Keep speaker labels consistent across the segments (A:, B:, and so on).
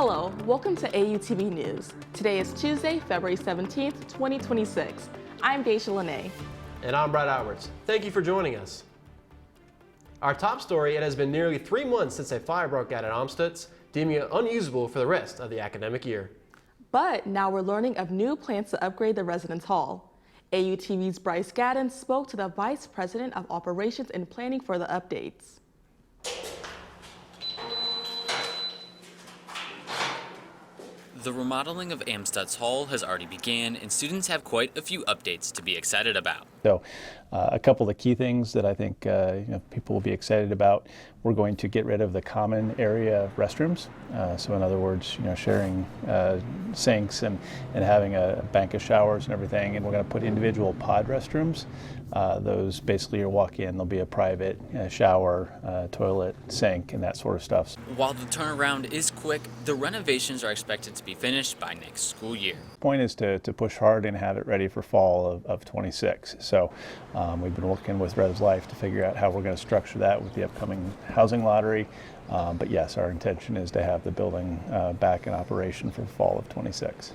A: Hello, welcome to Autv News. Today is Tuesday, February 17th, 2026. I'm Daisha Lene.
B: And I'm Brad Alberts. Thank you for joining us. Our top story, it has been nearly 3 months since a fire broke out at Amstutz, deeming it unusable for the rest of the academic year.
A: But now we're learning of new plans to upgrade the residence hall. AUTV's Bryce Gadden spoke to the Vice President of Operations and Planning for the updates.
C: The remodeling of Amstutz Hall has already began, and students have quite a few updates to be excited about.
D: So a couple of the key things that I think people will be excited about, we're going to get rid of the common area restrooms. So in other words, sharing sinks and having a bank of showers and everything. And we're going to put individual pod restrooms. Those basically you walk in, there'll be a private shower, toilet, sink, and that sort of stuff.
C: While the turnaround is quick, the renovations are expected to be finished by next school year.
D: The point is to push hard and have it ready for fall of 26. So we've been working with Res Life to figure out how we're going to structure that with the upcoming housing lottery. But yes, our intention is to have the building back in operation for fall of 26.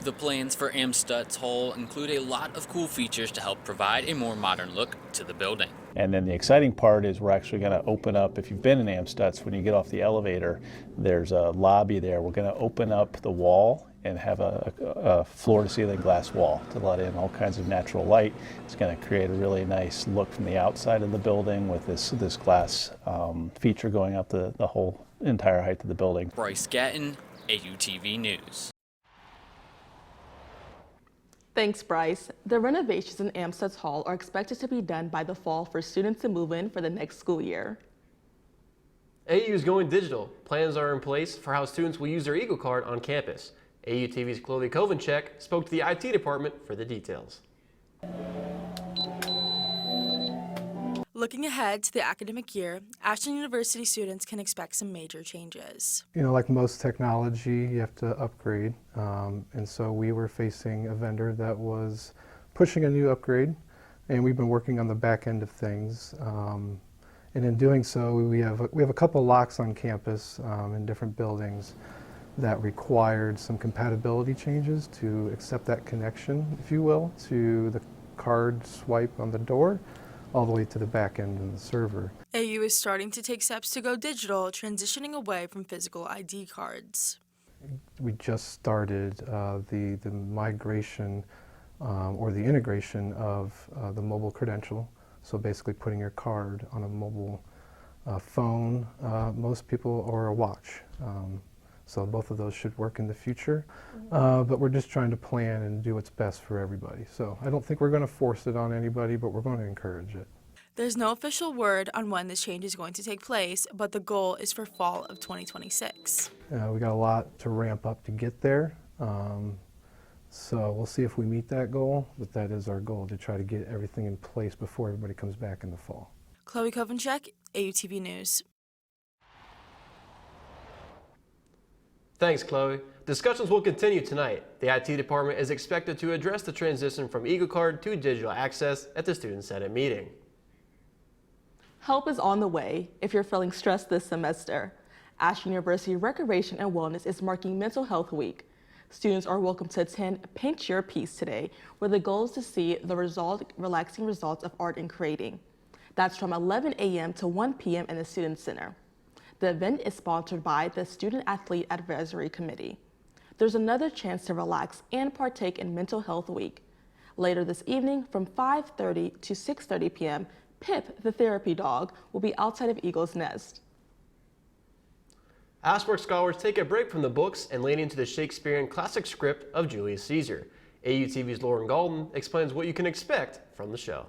C: The plans for Amstutz Hall include a lot of cool features to help provide a more modern look to the building.
D: And then the exciting part is we're actually going to open up, if you've been in Amstutz, when you get off the elevator, there's a lobby there. We're going to open up the wall and have a floor-to-ceiling glass wall to let in all kinds of natural light. It's going to create a really nice look from the outside of the building with this glass feature going up the whole entire height of the building.
C: Bryce Gatton, AUTV News.
A: Thanks, Bryce. The renovations in Amstutz Hall are expected to be done by the fall for students to move in for the next school year.
B: AU is going digital. Plans are in place for how students will use their Eagle Card on campus. AUTV's Chloe Kovanchek spoke to the IT department for the details.
E: Looking ahead to the academic year, Ashland University students can expect some major changes.
F: Like most technology, you have to upgrade. And so we were facing a vendor that was pushing a new upgrade, and we've been working on the back end of things. And in doing so, we have a couple locks on campus in different buildings that required some compatibility changes to accept that connection, if you will, to the card swipe on the door, all the way to the back end of the server.
E: AU is starting to take steps to go digital, transitioning away from physical ID cards.
F: We just started the migration or the integration of the mobile credential. So basically putting your card on a mobile phone, most people, or a watch. So both of those should work in the future, but we're just trying to plan and do what's best for everybody. So I don't think we're going to force it on anybody, but we're going to encourage it.
E: There's no official word on when this change is going to take place, but the goal is for fall of 2026.
F: We got a lot to ramp up to get there, so we'll see if we meet that goal, but that is our goal, to try to get everything in place before everybody comes back in the fall.
E: Chloe Kovanchek, AUTV News.
B: Thanks, Chloe. Discussions will continue tonight. The IT department is expected to address the transition from Eagle Card to digital access at the Student Senate meeting.
A: Help is on the way if you're feeling stressed this semester. Ashland University Recreation and Wellness is marking Mental Health Week. Students are welcome to attend Paint Your Piece today, where the goal is to see the relaxing results of art and creating. That's from 11 a.m. to 1 p.m. in the Student Center. The event is sponsored by the Student Athlete Advisory Committee. There's another chance to relax and partake in Mental Health Week. Later this evening from 5:30 to 6:30 p.m., Pip, the therapy dog, will be outside of Eagle's Nest.
B: Ashworth scholars take a break from the books and lean into the Shakespearean classic script of Julius Caesar. AUTV's Lauren Galton explains what you can expect from the show.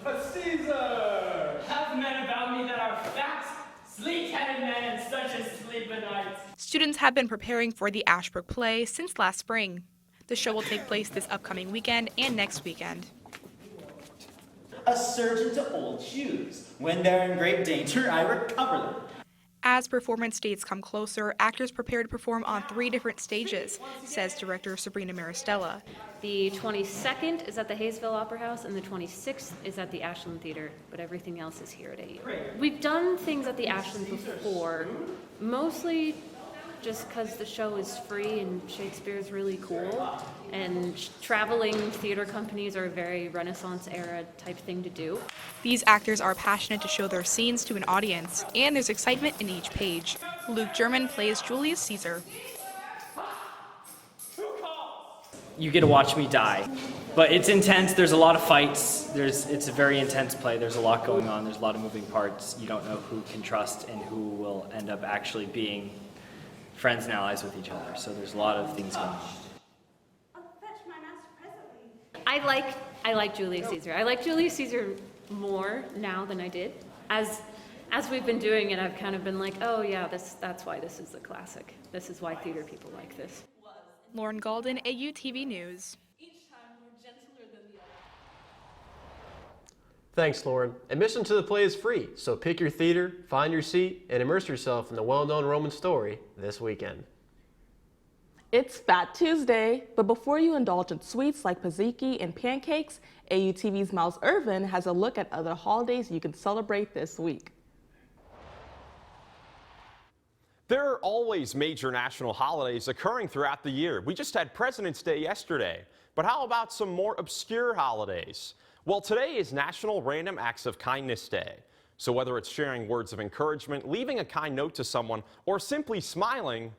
G: But Caesar! Have men about me that are fat, sleek-headed men and such as sleep at night.
H: Students have been preparing for the Ashbrook play since last spring. The show will take place this upcoming weekend and next weekend.
I: A surgeon to old shoes. When they're in great danger, I recover them.
H: As performance dates come closer, actors prepare to perform on 3 different stages, says director Sabrina Maristella.
J: The 22nd is at the Hayesville Opera House, and the 26th is at the Ashland Theater, but everything else is here at AU. We've done things at the Ashland before, mostly just because the show is free and Shakespeare is really cool. And traveling theater companies are a very Renaissance era type thing to do.
H: These actors are passionate to show their scenes to an audience, and there's excitement in each page. Luke German plays Julius Caesar.
G: You get to watch me die. But it's intense, there's a lot of fights, it's a very intense play, there's a lot going on, there's a lot of moving parts. You don't know who can trust and who will end up actually being friends and allies with each other. So there's a lot of things going on.
J: I like Julius Caesar. I like Julius Caesar more now than I did. As we've been doing it, I've kind of been like, oh yeah, that's why this is the classic. This is why theater people like this.
H: Lauren Galden, Autv News.
B: Thanks, Lauren. Admission to the play is free, so pick your theater, find your seat, and immerse yourself in the well-known Roman story this weekend.
A: It's Fat Tuesday, but before you indulge in sweets like tzatziki and pancakes, AUTV's Miles Irvin has a look at other holidays you can celebrate this week.
K: There are always major national holidays occurring throughout the year. We just had President's Day yesterday, but how about some more obscure holidays? Well, today is National Random Acts of Kindness Day. So whether it's sharing words of encouragement, leaving a kind note to someone, or simply smiling,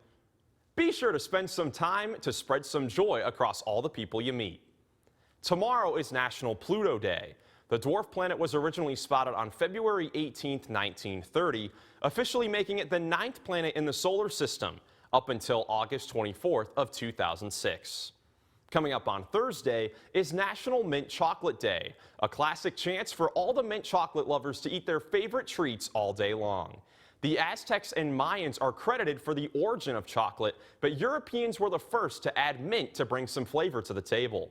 K: be sure to spend some time to spread some joy across all the people you meet. Tomorrow is National Pluto Day. The dwarf planet was originally spotted on February 18, 1930, officially making it the 9th planet in the solar system up until August 24th of 2006. Coming up on Thursday is National Mint Chocolate Day, a classic chance for all the mint chocolate lovers to eat their favorite treats all day long. The Aztecs and Mayans are credited for the origin of chocolate, but Europeans were the first to add mint to bring some flavor to the table.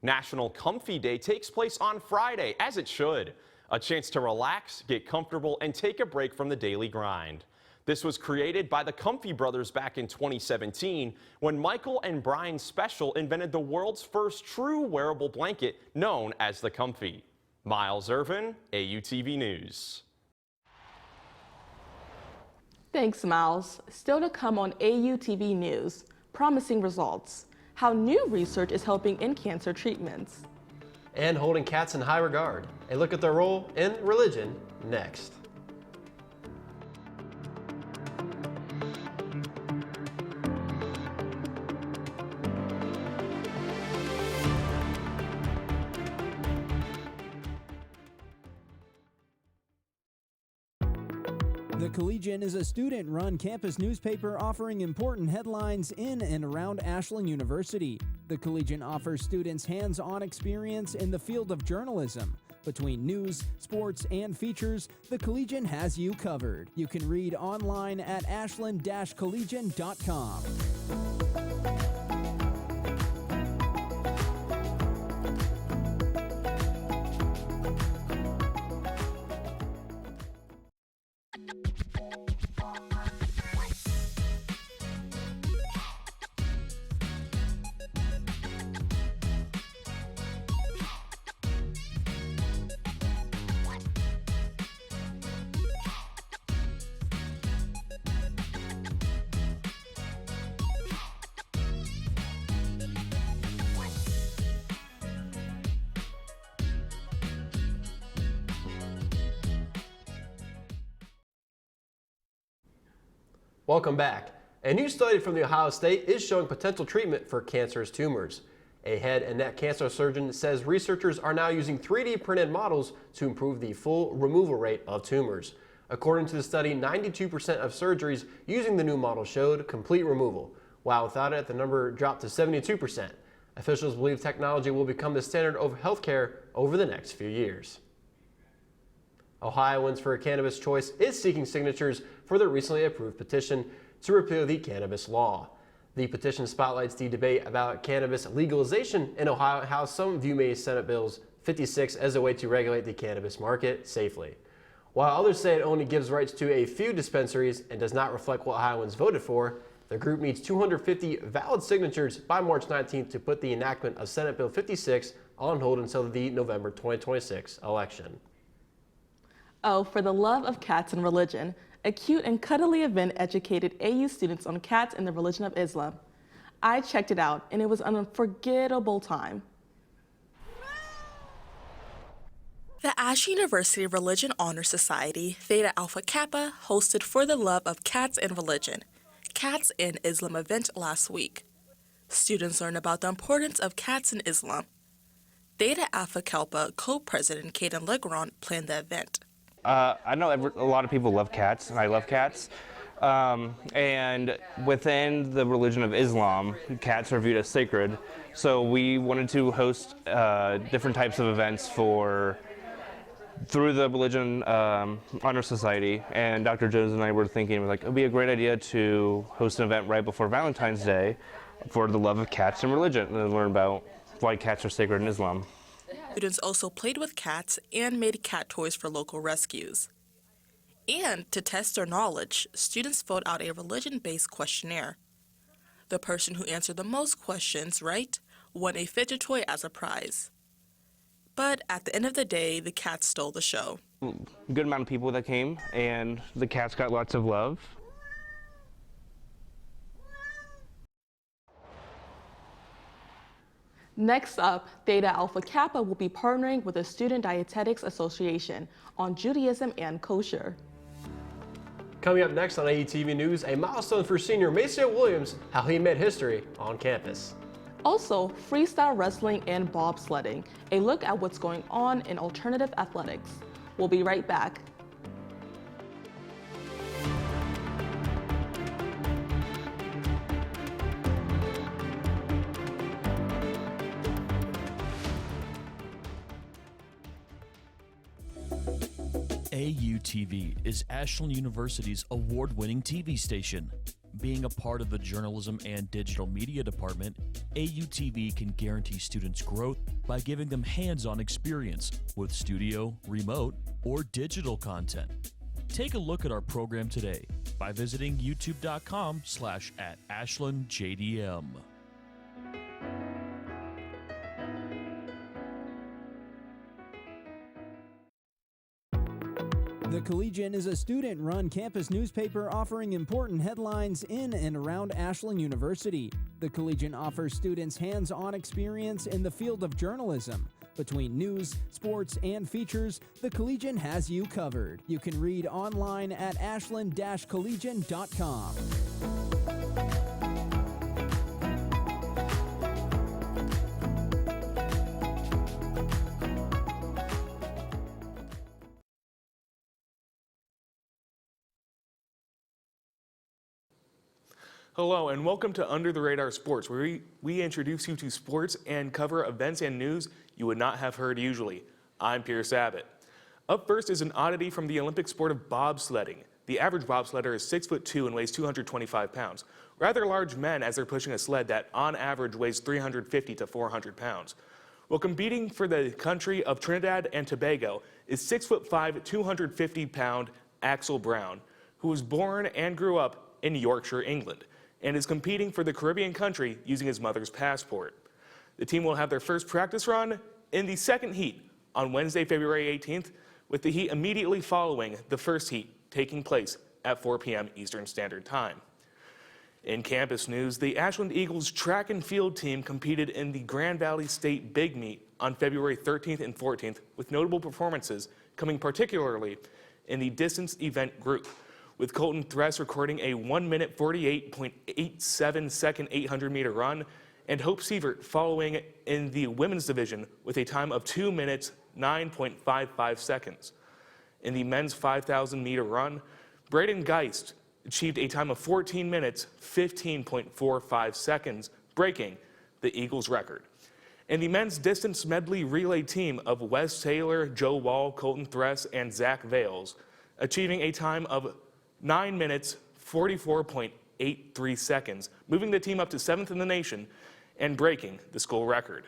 K: National Comfy Day takes place on Friday, as it should. A chance to relax, get comfortable, and take a break from the daily grind. This was created by the Comfy brothers back in 2017 when Michael and Brian Special invented the world's first true wearable blanket known as the Comfy. Miles Irvin, AUTV News.
A: Thanks, Miles. Still to come on AUTV News, promising results, how new research is helping in cancer treatments.
B: And holding cats in high regard. A look at their role in religion next.
L: The Collegian is a student-run campus newspaper offering important headlines in and around Ashland University. The Collegian offers students hands-on experience in the field of journalism. Between news, sports, and features, the Collegian has you covered. You can read online at ashland-collegian.com.
B: Welcome back. A new study from the Ohio State is showing potential treatment for cancerous tumors. A head and neck cancer surgeon says researchers are now using 3D printed models to improve the full removal rate of tumors. According to the study, 92% of surgeries using the new model showed complete removal, while without it, the number dropped to 72%. Officials believe technology will become the standard of healthcare over the next few years. Ohioans for Cannabis Choice is seeking signatures for the recently approved petition to repeal the cannabis law. The petition spotlights the debate about cannabis legalization in Ohio and how some view Senate Bill 56 as a way to regulate the cannabis market safely, while others say it only gives rights to a few dispensaries and does not reflect what Ohioans voted for. The group needs 250 valid signatures by March 19th to put the enactment of Senate Bill 56 on hold until the November 2026 election.
A: Oh, for the love of cats and religion, A cute and cuddly event educated AU students on cats and the religion of Islam. I checked it out, and it was an unforgettable time. The Ashland University Religion Honor Society, Theta Alpha Kappa, hosted For the Love of Cats and Religion, Cats in Islam event last week. Students learned about the importance of cats in Islam. Theta Alpha Kappa co-president Kaden Legrand planned the event.
M: I know a lot of people love cats, and I love cats. And within the religion of Islam, cats are viewed as sacred. So we wanted to host different types of events through the Religion Honor Society. And Dr. Jones and I were thinking, it would be a great idea to host an event right before Valentine's Day for the love of cats and religion, and learn about why cats are sacred in Islam.
A: Students also played with cats and made cat toys for local rescues. And to test their knowledge, students filled out a religion-based questionnaire. The person who answered the most questions right won a fidget toy as a prize. But at the end of the day, the cats stole the show.
M: Good amount of people that came, and the cats got lots of love.
A: Next up, Theta Alpha Kappa will be partnering with the Student Dietetics Association on Judaism and kosher.
B: Coming up next on Autv News, a milestone for senior Maceo Williams, how he made history on campus.
A: Also, freestyle wrestling and bobsledding, a look at what's going on in alternative athletics. We'll be right back.
N: AUTV is Ashland University's award-winning TV station. Being a part of the Journalism and Digital Media Department, AUTV can guarantee students' growth by giving them hands-on experience with studio, remote, or digital content. Take a look at our program today by visiting youtube.com/@AshlandJDM.
L: The Collegian is a student-run campus newspaper offering important headlines in and around Ashland University. The Collegian offers students hands-on experience in the field of journalism. Between news, sports, and features, the Collegian has you covered. You can read online at ashland-collegian.com.
O: Hello and welcome to Under the Radar Sports, where we introduce you to sports and cover events and news you would not have heard usually. I'm Pierce Abbott. Up first is an oddity from the Olympic sport of bobsledding. The average bobsledder is 6'2" and weighs 225 pounds. Rather large men as they're pushing a sled that on average weighs 350 to 400 pounds. Well, competing for the country of Trinidad and Tobago is 6'5", 250-pound Axel Brown, who was born and grew up in Yorkshire, England, and is competing for the Caribbean country using his mother's passport. The team will have their first practice run in the second heat on Wednesday, February 18th, with the heat immediately following the first heat taking place at 4 p.m. Eastern Standard Time. In campus news, the Ashland Eagles track and field team competed in the Grand Valley State Big Meet on February 13th and 14th, with notable performances coming particularly in the distance event group, with Colton Thress recording a 1-minute 48.87 second 800-meter run, and Hope Sievert following in the women's division with a time of 2 minutes 9.55 seconds. In the men's 5,000-meter run, Braden Geist achieved a time of 14 minutes 15.45 seconds, breaking the Eagles' record. And the men's distance medley relay team of Wes Taylor, Joe Wall, Colton Thress, and Zach Vales achieving a time of 9 minutes, 44.83 seconds, moving the team up to 7th in the nation and breaking the school record.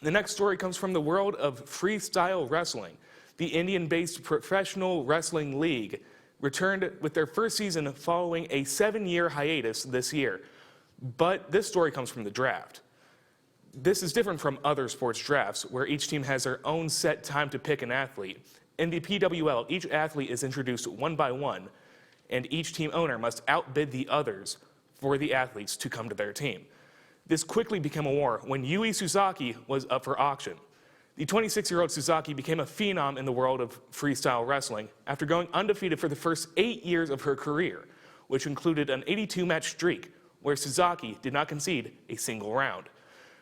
O: The next story comes from the world of freestyle wrestling. The Indian-based Professional Wrestling League returned with their first season following a 7-year hiatus this year. But this story comes from the draft. This is different from other sports drafts, where each team has their own set time to pick an athlete. In the PWL, each athlete is introduced one by one, and each team owner must outbid the others for the athletes to come to their team. This quickly became a war when Yui Suzaki was up for auction. The 26-year-old Suzaki became a phenom in the world of freestyle wrestling after going undefeated for the first 8 years of her career, which included an 82-match streak where Suzaki did not concede a single round.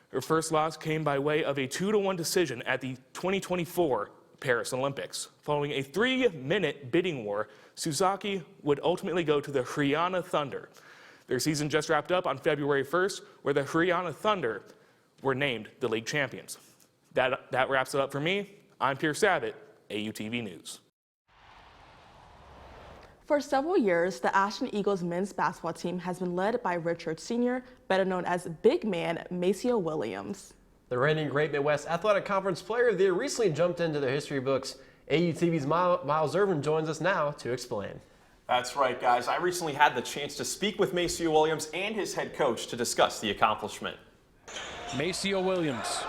O: Her first loss came by way of a 2-1 decision at the 2024 Paris Olympics. Following a 3-minute bidding war, Suzaki would ultimately go to the Haryana Thunder. Their season just wrapped up on February 1st, where the Haryana Thunder were named the league champions. That wraps it up for me. I'm Pierce Abbott, AUTV News.
A: For several years, the Ashland Eagles men's basketball team has been led by Richard Sr., better known as Big Man Maceo Williams.
B: The reigning Great Midwest Athletic Conference Player of the Year recently jumped into the history books. AUTV's Miles Irvin joins us now to explain.
K: That's right, guys. I recently had the chance to speak with Maceo Williams and his head coach to discuss the accomplishment.
P: Maceo Williams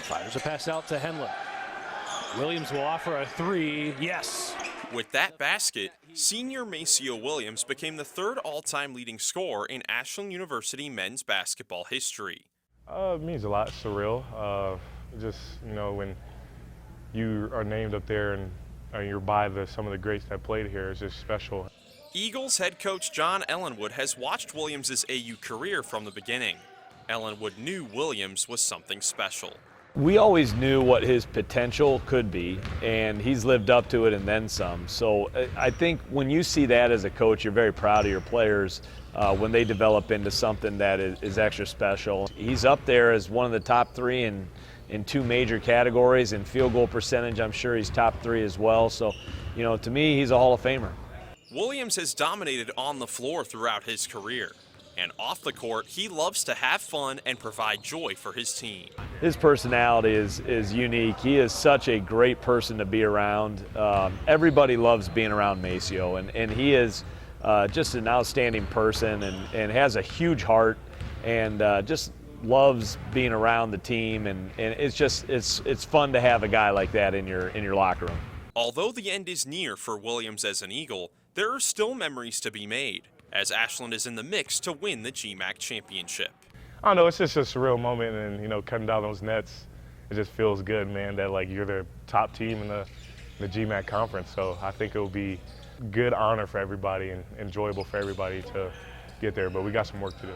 P: fires a pass out to Henley. Williams will offer a three. Yes.
Q: With that basket, senior Maceo Williams became the third all-time leading scorer in Ashland University men's basketball history.
R: It means a lot. Surreal. Just, you know, when you are named up there and you're by some of the greats that played here, it's just special.
Q: Eagles head coach John Ellenwood has watched Williams' AU career from the beginning. Ellenwood knew Williams was something special.
S: We always knew what his potential could be, and he's lived up to it and then some. So I think when you see that as a coach, you're very proud of your players when they develop into something that is extra special. He's up there as one of the top three in two major categories. In field goal percentage, I'm sure he's top three as well. So, you know, to me, he's a Hall of Famer.
Q: Williams has dominated on the floor throughout his career. And off the court, he loves to have fun and provide joy for his team.
S: His personality is unique. He is such a great person to be around. Everybody loves being around Maceo, and he is just an outstanding person and has a huge heart and just loves being around the team. And it's fun to have a guy like that in your locker room.
Q: Although the end is near for Williams as an Eagle, there are still memories to be made, as Ashland is in the mix to win the GMAC championship.
R: I don't know, it's just a surreal moment, and, you know, cutting down those nets, it just feels good, man, that, like, you're the top team in the GMAC conference. So I think it will be good honor for everybody and enjoyable for everybody to get there, but we got some work to do.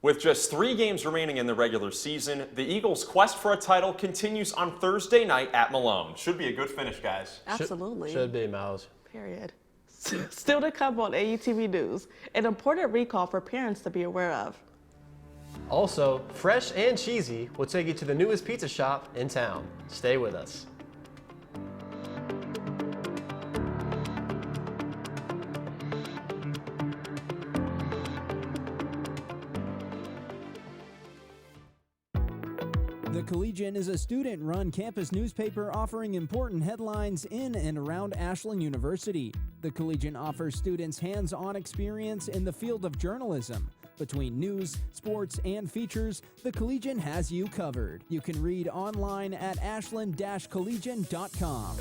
K: With just 3 games remaining in the regular season, the Eagles' quest for a title continues on Thursday night at Malone. Should be a good finish, guys.
A: Absolutely.
B: Should be, Miles.
A: Period. Still to come on AUTV News, an important recall for parents to be aware of.
B: Also, fresh and cheesy will take you to the newest pizza shop in town. Stay with us.
L: The Collegian is a student-run campus newspaper offering important headlines in and around Ashland University. The Collegian offers students hands-on experience in the field of journalism. Between news, sports, and features, the Collegian has you covered. You can read online at ashland-collegian.com.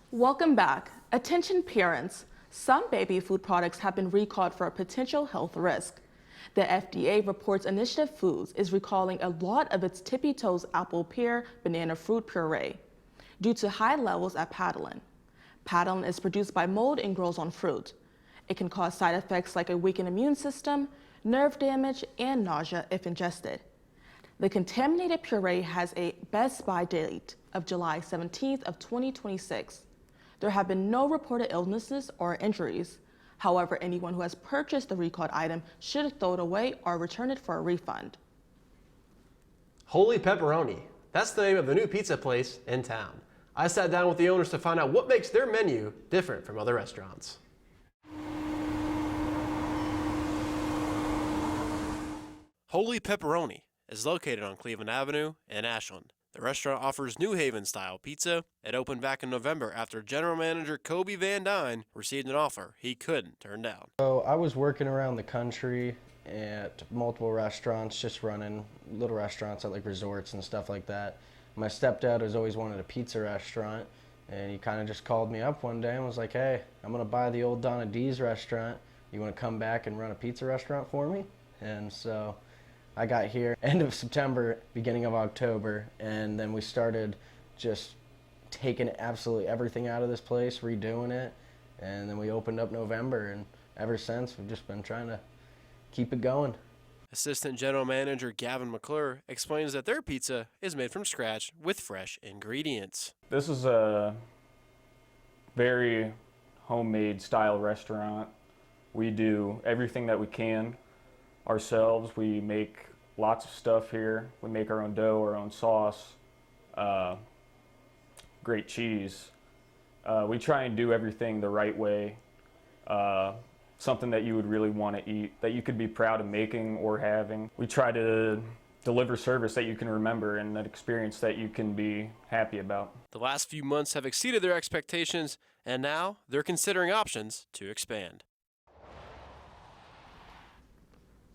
A: Welcome back. Attention parents. Some baby food products have been recalled for a potential health risk. The FDA reports Initiative Foods is recalling a lot of its Tippy Toes apple pear banana fruit puree due to high levels at paddling. Paddling is produced by mold and grows on fruit. It can cause side effects like a weakened immune system, nerve damage, and nausea if ingested. The contaminated puree has a best by date of July 17th of 2026. There have been no reported illnesses or injuries. However, anyone who has purchased the recalled item should throw it away or return it for a refund.
B: Holy Pepperoni. That's the name of the new pizza place in town. I sat down with the owners to find out what makes their menu different from other restaurants. Holy Pepperoni is located on Cleveland Avenue in Ashland. The restaurant offers New Haven-style pizza. It opened back in November after general manager Kobe Van Dyne received an offer he couldn't turn down.
T: So I was working around the country at multiple restaurants, just running little restaurants at like resorts and stuff like that. My stepdad has always wanted a pizza restaurant, and he kind of just called me up one day and was like, hey, I'm going to buy the old Donna D's restaurant. You want to come back and run a pizza restaurant for me? And so I got here end of September, beginning of October, and then we started just taking absolutely everything out of this place, redoing it, and then we opened up November, and ever since we've just been trying to keep it going.
B: Assistant General Manager Gavin McClure explains that their pizza is made from scratch with fresh ingredients.
U: This is a very homemade style restaurant. We do everything that we can ourselves. We make lots of stuff here. We make our own dough, our own sauce, great cheese. We try and do everything the right way. Something that you would really want to eat, that you could be proud of making or having. We try to deliver service that you can remember and an experience that you can be happy about.
B: The last few months have exceeded their expectations, and now they're considering options to expand.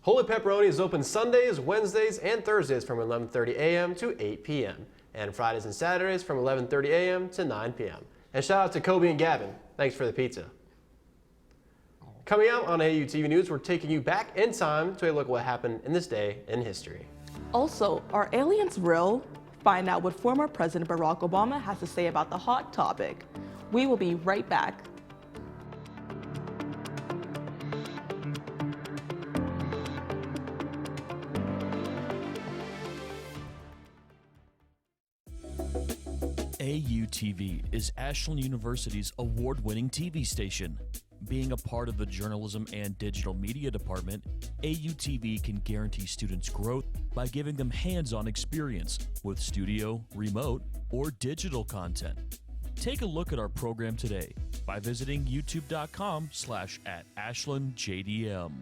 B: Holy Pepperoni is open Sundays, Wednesdays, and Thursdays from 11:30 a.m. to 8 p.m. and Fridays and Saturdays from 11:30 a.m. to 9 p.m. And shout out to Kobe and Gavin. Thanks for the pizza. Coming out on AUTV News, we're taking you back in time to a look at what happened in this day in history.
A: Also, are aliens real? Find out what former President Barack Obama has to say about the hot topic. We will be right back.
N: AUTV is Ashland University's award-winning TV station. Being a part of the Journalism and Digital Media Department, AUTV can guarantee students growth by giving them hands-on experience with studio, remote, or digital content. Take a look at our program today by visiting youtube.com/@AshlandJDM.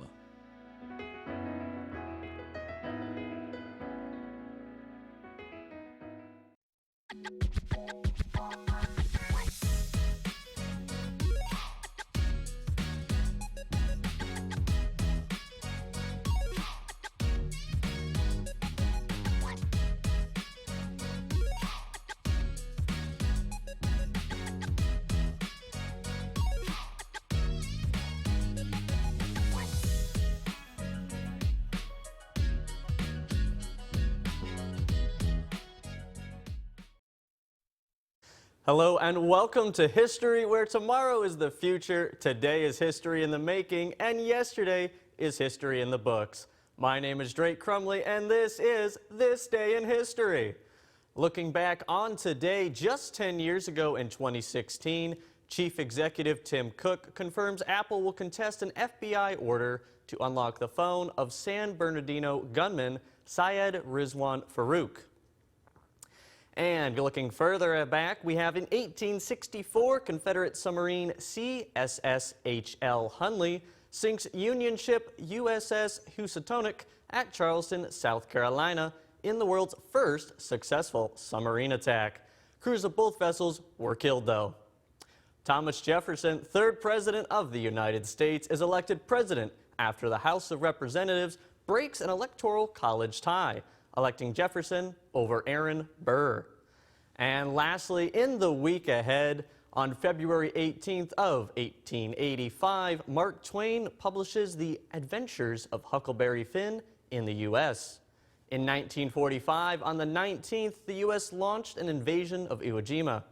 V: Hello and welcome to History, where tomorrow is the future, today is history in the making, and yesterday is history in the books. My name is Drake Crumley, and this is This Day in History. Looking back on today, just 10 years ago in 2016, Chief Executive Tim Cook confirms Apple will contest an FBI order to unlock the phone of San Bernardino gunman Syed Rizwan Farouk. And looking further back, we have in 1864, Confederate submarine CSS-H.L. Hunley sinks Union ship USS Housatonic at Charleston, South Carolina, in the world's first successful submarine attack. Crews of both vessels were killed, though. Thomas Jefferson, third president of the United States, is elected president after the House of Representatives breaks an electoral college tie, electing Jefferson over Aaron Burr. And lastly, in the week ahead, on February 18th of 1885, Mark Twain publishes The Adventures of Huckleberry Finn in the U.S. In 1945, on the 19th, the U.S. launched an invasion of Iwo Jima.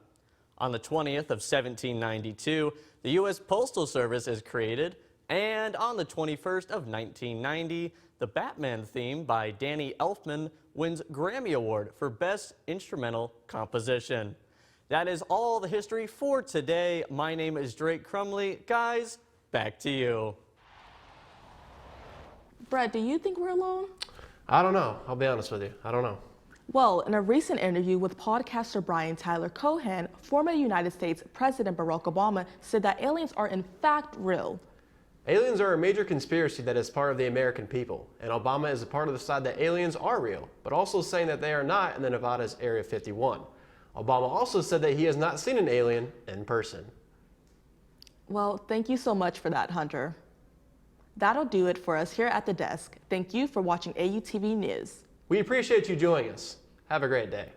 V: On the 20th of 1792, the U.S. Postal Service is created. And on the 21st of 1990, the Batman theme by Danny Elfman wins Grammy Award for Best Instrumental Composition. That is all the history for today. My name is Drake Crumley. Guys, back to you.
A: Brett, do you think we're alone?
B: I don't know. I'll be honest with you. I don't know.
A: Well, in a recent interview with podcaster Brian Tyler Cohen, former United States President Barack Obama said that aliens are in fact real.
B: Aliens are a major conspiracy that is part of the American people, and Obama is a part of the side that aliens are real, but also saying that they are not in the Nevada's Area 51. Obama also said that he has not seen an alien in person.
A: Well, thank you so much for that, Hunter. That'll do it for us here at the desk. Thank you for watching AUTV News.
B: We appreciate you joining us. Have a great day.